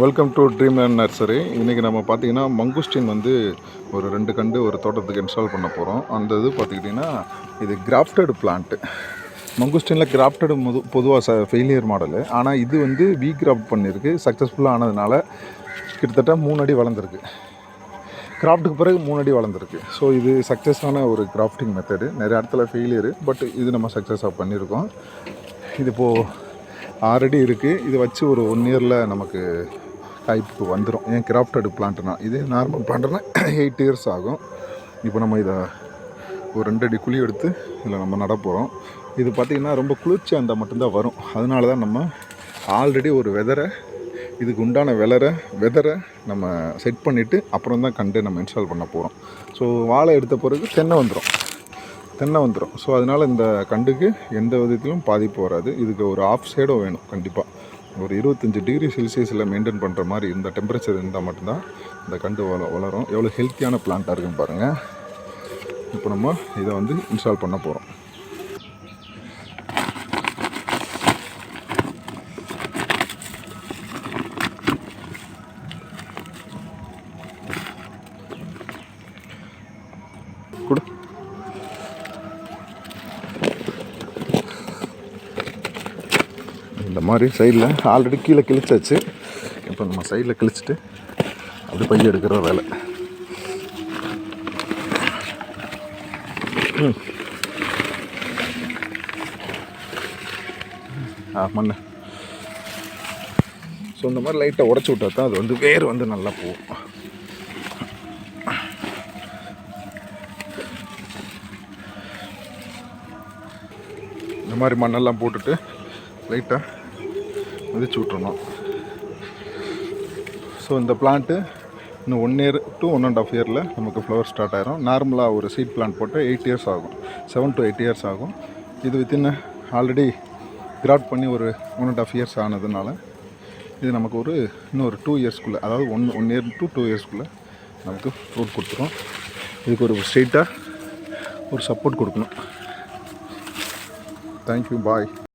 Welcome to Dreamland nursery. இன்றைக்கி நம்ம பார்த்திங்கன்னா மங்குஸ்டின் வந்து ஒரு 2 கண்டு ஒரு தோட்டத்துக்கு இன்ஸ்டால் பண்ண போகிறோம். அந்த இது பார்த்துக்கிட்டிங்கன்னா இது கிராஃப்டட் பிளான்ட்டு. மங்குஸ்டினில் கிராஃப்டடு பொதுவாக ஃபெயிலியர் மாடலு. ஆனால் இது வந்து வி கிராஃப்ட் பண்ணியிருக்கு. சக்ஸஸ்ஃபுல்லாக ஆனதுனால கிட்டத்தட்ட 3 அடி வளர்ந்துருக்கு. கிராஃப்ட்டுக்கு பிறகு 3 அடி வளர்ந்துருக்கு. ஸோ இது சக்ஸஸான ஒரு கிராஃப்டிங் மெத்தடு. நிறைய இடத்துல ஃபெயிலியரு, பட் இது நம்ம சக்ஸஸாக பண்ணியிருக்கோம். இது இப்போது 6 அடி இருக்குது. இது வச்சு ஒரு 1 இயரில் நமக்கு காய்ப்பு வந்துடும். ஏன் கிராஃப்டடு பிளான்ட்னா, இது நார்மல் பிளான்ட்னா 8 இயர்ஸ் ஆகும். இப்போ நம்ம இதை ஒரு 2 அடி குழி எடுத்து இதில் நம்ம நட போகிறோம். இது பார்த்திங்கன்னா ரொம்ப குளிர்ச்சியாக இருந்தால் மட்டும்தான் வரும். அதனால தான் நம்ம ஆல்ரெடி ஒரு இதுக்கு உண்டான வெதரை நம்ம செட் பண்ணிவிட்டு அப்புறம் தான் கண்டு நம்ம இன்ஸ்டால் பண்ண போகிறோம். ஸோ வாழை எடுத்த பிறகு தென்னை வந்துடும். ஸோ அதனால் இந்த கண்டுக்கு எந்த விதத்திலும் பாதிப்பு வராது. இதுக்கு ஒரு ஆஃப் ஷேடோ வேணும் கண்டிப்பாக. ஒரு 25 டிகிரி செல்சியஸில் மெயின்டைன் பண்ணுற மாதிரி இந்த டெம்பரேச்சர் இருந்தால் மட்டும்தான் இந்த கண்டு வளரும். எவ்வளோ ஹெல்த்தியான பிளான்ட்டாக இருக்குன்னு பாருங்கள். இப்போ நம்ம இதை வந்து இன்ஸ்டால் பண்ண போகிறோம். இந்த மாதிரி சைடில் ஆல்ரெடி கீழே கிழிச்சாச்சு. இப்போ நம்ம சைடில் கிழிச்சிட்டு அப்படி பைய எடுக்கிற வேலை. மண். ஸோ இந்த மாதிரி லைட்டாக உடச்சி விட்டா தான் அது வந்து வேர் வந்து நல்லா போகும். இந்த மாதிரி மண்ணெல்லாம் போட்டுட்டு லைட்டாக மிதிச்சு விட்றணும். ஸோ இந்த பிளான்ட்டு இன்னும் 1 இயர் to 1.5 இயரில் நமக்கு ஃப்ளவர் ஸ்டார்ட் ஆகிரும். நார்மலாக ஒரு சீட் பிளான்ட் போட்டு 8 இயர்ஸ் ஆகும், 7 to 8 இயர்ஸ் ஆகும். இது வித்தின் ஆல்ரெடி கிராஃப்ட் பண்ணி ஒரு 1.5 இயர்ஸ் ஆனதுனால இது நமக்கு இன்னும் ஒரு 2 இயர்ஸ்க்குள்ளே, அதாவது 1 இயர் to 2 இயர்ஸ்க்குள்ளே நமக்கு ஃப்ரூட் கொடுத்துரும். இதுக்கு ஒரு ஸ்ட்ரெயிட்டாக ஒரு சப்போர்ட் கொடுக்கணும். தேங்க்யூ, பாய்.